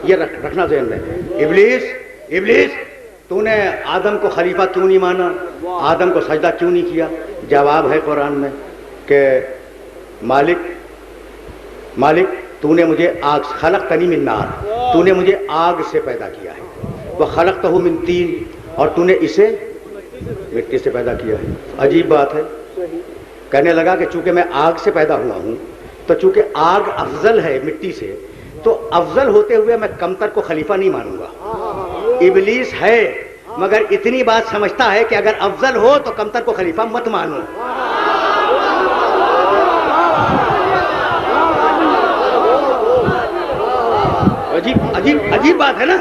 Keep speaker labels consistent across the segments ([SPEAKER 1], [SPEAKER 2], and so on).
[SPEAKER 1] یہ رکھنا ذہن میں. ابلیس تو نے آدم کو خلیفہ کیوں نہیں مانا, آدم کو سجدہ کیوں نہیں کیا؟ جواب ہے قرآن میں کہ مالک تو نے مجھے آگ خلقتنی من نار, تو نے مجھے آگ سے پیدا کیا ہے, وخلقتہ من طین, اور تو نے اسے مٹی سے پیدا کیا ہے. عجیب بات ہے. کہنے لگا کہ چونکہ میں آگ سے پیدا ہوا ہوں تو چونکہ آگ افضل ہے مٹی سے, تو افضل ہوتے ہوئے میں کمتر کو خلیفہ نہیں مانوں گا. ابلیس ہے مگر اتنی بات سمجھتا ہے کہ اگر افضل ہو تو کمتر کو خلیفہ مت مانو. عجیب بات ہے نا.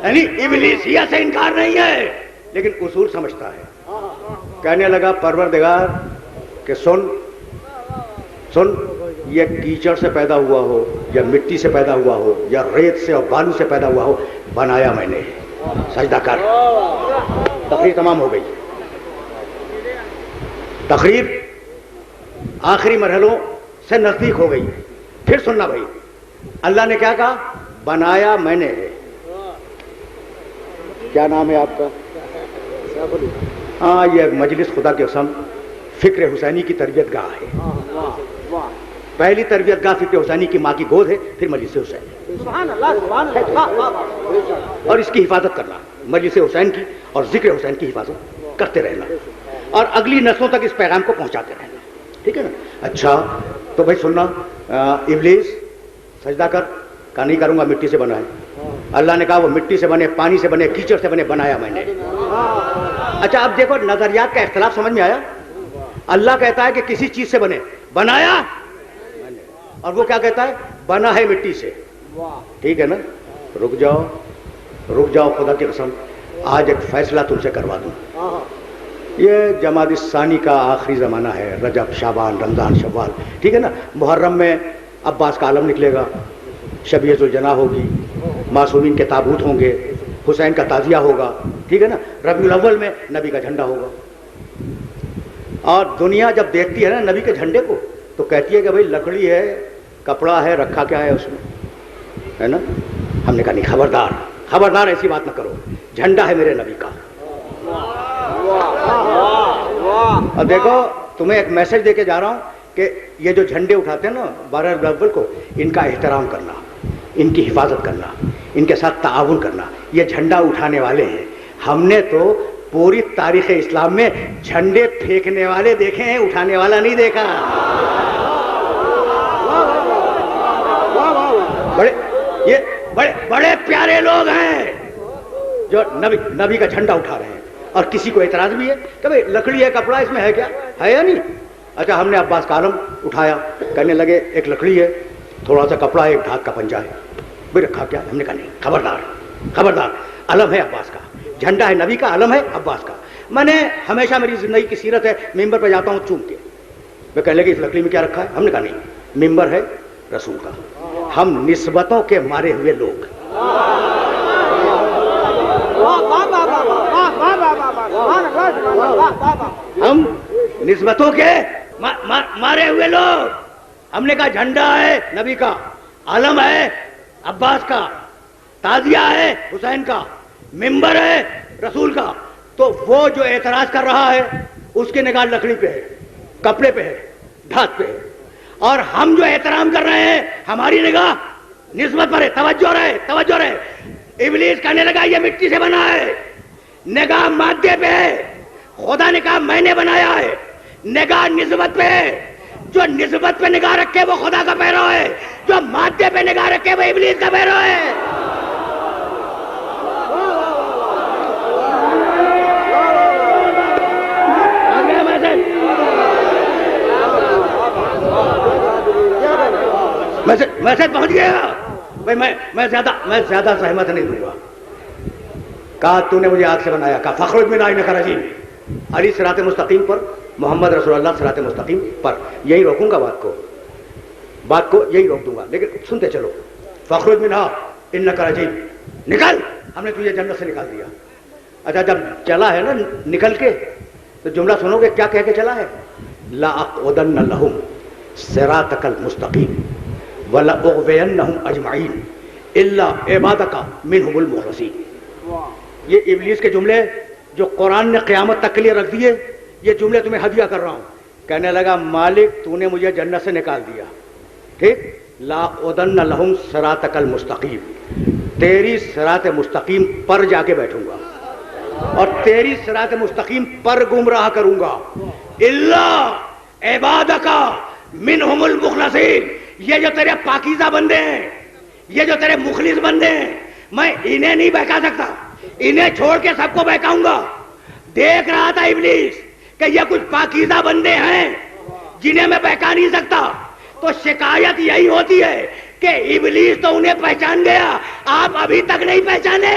[SPEAKER 1] یعنی ابلیسیہ سے انکار نہیں ہے لیکن اصول سمجھتا ہے. کہنے لگا پروردگار کہ سن یہ کیچڑ سے پیدا ہوا ہو یا مٹی سے پیدا ہوا ہو یا ریت سے اور بالو سے پیدا ہوا ہو, بنایا میں نے, سجدہ کر. تقریر تمام ہو گئی. تقریر آخری مرحلوں سے نزدیک ہو گئی. پھر سننا بھائی, اللہ نے کیا کہا؟ بنایا میں نے ہے. کیا نام ہے آپ کا؟ ہاں, یہ مجلس خدا کی قسم فکر حسینی کی تربیت گاہ ہے. پہلی تربیت گاہ فکر حسینی کی ماں کی گود ہے, پھر مجلس حسین. اور اس کی حفاظت کرنا, مجلس حسین کی اور ذکر حسین کی حفاظت کرتے رہنا اور اگلی نسلوں تک اس پیغام کو پہنچاتے رہنا. ٹھیک ہے نا؟ اچھا تو بھائی سننا, ابلیس سجدہ کر. کہا نہیں کروں گا, مٹی سے بنا ہے. اللہ نے کہا وہ مٹی سے بنے, پانی سے بنے, کیچڑ سے بنے, بنایا میں نے. اچھا اب دیکھو نظریات کا اختلاف سمجھ میں آیا. اللہ کہتا ہے کہ کسی چیز سے بنے, بنایا, اور وہ کیا کہتا ہے؟ بنا ہے مٹی سے. ٹھیک ہے نا؟ رک جاؤ خدا کی قسم, آج ایک فیصلہ تم سے کروا دوں. یہ جمادی الثانی کا آخری زمانہ ہے, رجب, شعبان, رمضان, شوال. ٹھیک ہے نا؟ محرم میں عباس کا عالم نکلے گا, شبیہ ذوالجناح ہوگی, معصومین کے تابوت ہوں گے, حسین کا تعزیہ ہوگا. ٹھیک ہے نا؟ ربیع الاول میں نبی کا جھنڈا ہوگا. اور دنیا جب دیکھتی ہے نا نبی کے جھنڈے کو تو کہتی ہے کہ بھائی لکڑی ہے, کپڑا ہے, رکھا کیا ہے اس میں, ہے نا؟ ہم نے کہا نہیں, خبردار ایسی بات نہ کرو, جھنڈا ہے میرے نبی کا. اور دیکھو تمہیں ایک میسج دے کے جا رہا ہوں کہ یہ جو جھنڈے اٹھاتے ہیں نا 12 ربیع الاول کو, ان کا احترام کرنا, ان کی حفاظت کرنا, ان کے ساتھ تعاون کرنا. یہ جھنڈا اٹھانے والے ہیں. ہم نے تو پوری تاریخ اسلام میں جھنڈے پھینکنے والے دیکھے ہیں, اٹھانے والا نہیں دیکھا. بڑے پیارے لوگ ہیں جو نبی کا جھنڈا اٹھا رہے ہیں. اور کسی کو اعتراض بھی ہے کہ بھائی لکڑی ہے, کپڑا, اس میں ہے کیا, ہے یا نہیں. اچھا ہم نے عباس کا علم اٹھایا, کہنے لگے ایک لکڑی ہے, تھوڑا سا کپڑا ہے, ایک دھات کا پنجہ ہے, بھائی رکھا کیا؟ ہم نے کہا نہیں, خبردار, علم ہے عباس کا, جھنڈا ہے نبی کا, علم ہے عباس کا. میں نے ہمیشہ, میری زندگی کی سیرت ہے, ممبر پہ جاتا ہوں چوم کے, میں کہنے لگے اس لکڑی میں کیا رکھا ہے؟ ہم نے کہا نہیں, ممبر ہے رسول کا. ہم نسبتوں کے مارے ہوئے لوگ, ہم نسبتوں کے مارے ہوئے لوگ. ہم نے کہا جھنڈا ہے نبی کا, علم ہے عباس کا, تعزیہ ہے حسین کا, ممبر ہے رسول کا. تو وہ جو اعتراض کر رہا ہے اس کی نگاہ لکڑی پہ ہے, کپڑے پہ ہے, دھات پہ ہے. اور ہم جو احترام کر رہے ہیں ہماری نگاہ نسبت پر ہے. توجہ رہے. ابلیس کہنے لگا یہ مٹی سے بنا ہے, نگاہ مادے پہ ہے. خدا نے کہا میں نے بنایا ہے, نگاہ نسبت پہ ہے. جو نسبت پہ نگاہ رکھے وہ خدا کا پیرو ہے, جو مادے پہ نگاہ رکھے وہ ابلیس کا پیرو ہے. میسج پہنچ گیا بھائی. میں زیادہ سہمت نہیں دوں گا. کہا تو نے مجھے آگ سے بنایا, کہا فخرج من عینک رجیم. علی صراط مستقیم پر, محمد رسول اللہ صراط مستقیم پر. یہی روکوں گا بات کو یہی روک دوں گا, لیکن سنتے چلو. فخرج منہا انک رجیم, نکل, ہم نے تجھے جنت سے نکال دیا. اچھا جب چلا ہے نا نکل کے تو جملہ سنو گے کیا کہہ کے چلا ہے؟ لاقعدن لہم صراطک المستقیم ولأغوینہم اجمعین. الا عبادک منہم المخلصین. یہ ابلیس کے جملے جو قرآن نے قیامت تک کے لیے رکھ دیے، یہ جملے تمہیں ہدیہ کر رہا ہوں. کہنے لگا مالک تو نے مجھے جنت سے نکال دیا، ٹھیک، لا اذن لہم صراطک المستقیم، تیری صراط مستقیم پر جا کے بیٹھوں گا اور تیری صراط مستقیم پر گمراہ کروں گا. الا عبادک منہم المخلصین، یہ جو تیرے پاکیزہ بندے ہیں، یہ جو تیرے مخلص بندے ہیں، میں انہیں نہیں بہکا سکتا، انہیں چھوڑ کے سب کو بہکاؤں گا. دیکھ رہا تھا ابلیس کہ یہ کچھ پاکیزہ بندے ہیں جنہیں میں بہکا نہیں سکتا. تو شکایت یہی ہوتی ہے کہ ابلیس تو انہیں پہچان گیا، آپ ابھی تک نہیں پہچانے.